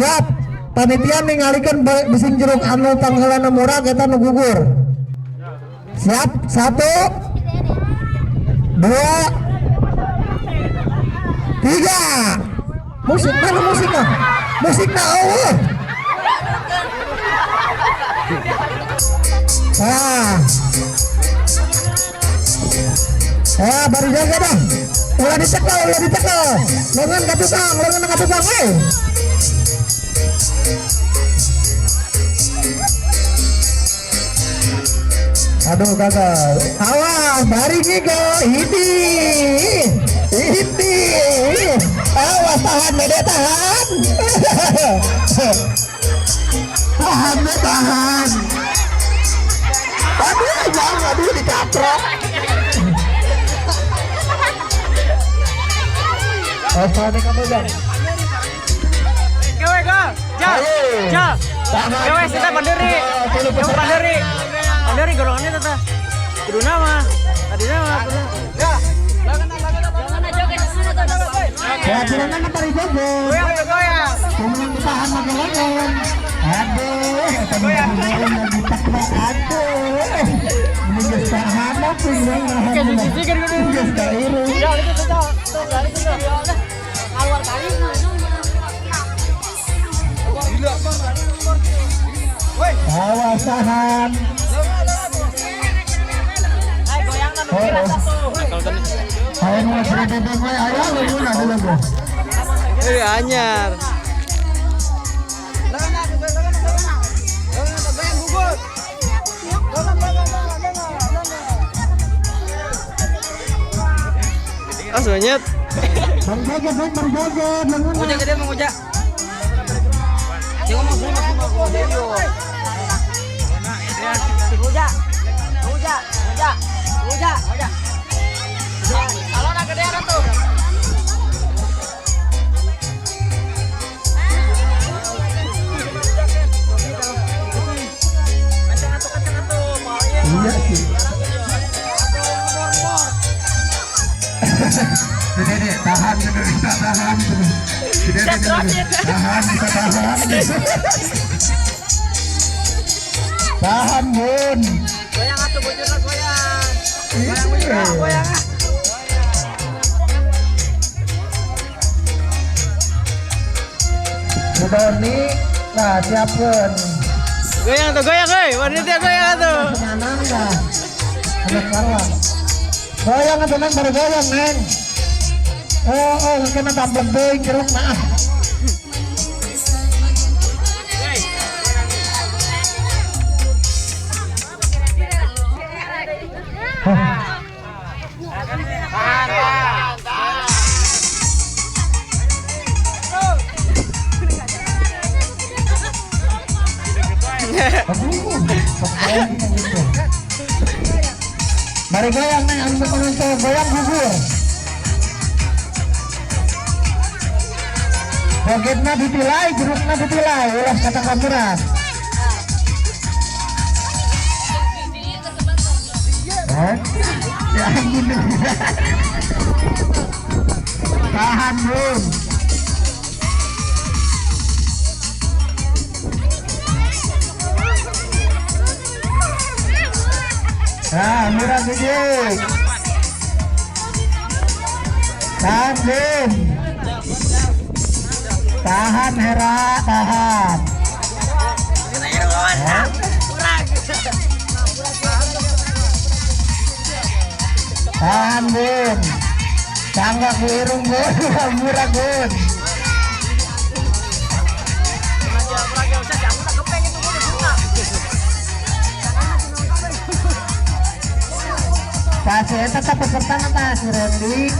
siap. Panitia ningalikeun bising jeruk anu pangheulana murah eta nu gugur. Siap. 1 2 3. Musik mana musiknya? Musiknya eueuh. Bari jaga dah. Ulah dicekel. Lengan ka tukang, Aduh gagal. Awas, bari gigo. Hiti. Awas, tahan mede tahan. Tahan. Aduh dikaprok. Apa nih kamu Jang? Gawe go. Ja. Gawe kita banderi. Banderi golongannya tata. Kudu nama. Tadi nama. Ya. Ya, jangan apa dijogo. Goyang. Kumaha tahan magelangan. Aduh, goyang lagi takwa. Aduh. Ini tahan apa ini? Sisi kan gini. Ya, itu tuh. Keluar kali. Awas tahan. Hai goyang kan kira satu. Ayo mau bebek we aya lu dulu. Anyar. Sonyet. Berjoget. Ngojak dia mau ngojak. Dia ngomong semua dia yo. Ngojak. Kalau nak kedean tuh. Kacang tuh. Iya sih. Dede, tahan. Tahan, Bun. Goyang atuh bujurna goyang. Goyang. Doni, nah siapkan. Goyang euy, wanita goyang atuh. Senanang dah. Anak kawan. Goyang atuh nang baru goyang, Neng. Oh, kena tampil deui jeruk nah. Mari goyang Neng, anu penonton goyang gugur. Jogetna ditilai, jerukna ditilai, ulas kata kamera. Ya ampun. Tahan, Bun. Nah, murah sedikit. Tahan, Bun. Tahan, Hera, tahan. Tahan, Bun. Tanggak irung, Bun. Murah, Bun. Kasih tetap peserta nata si Randy,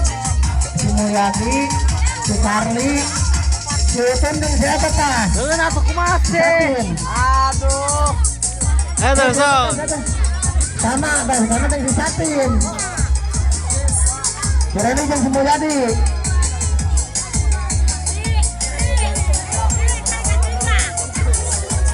si Mulyadi, si Carly, si Tundung siapa tak? Dengan aku masih. Aduh. Song. Sama si Satin. Si Randy dan si Mulyadi.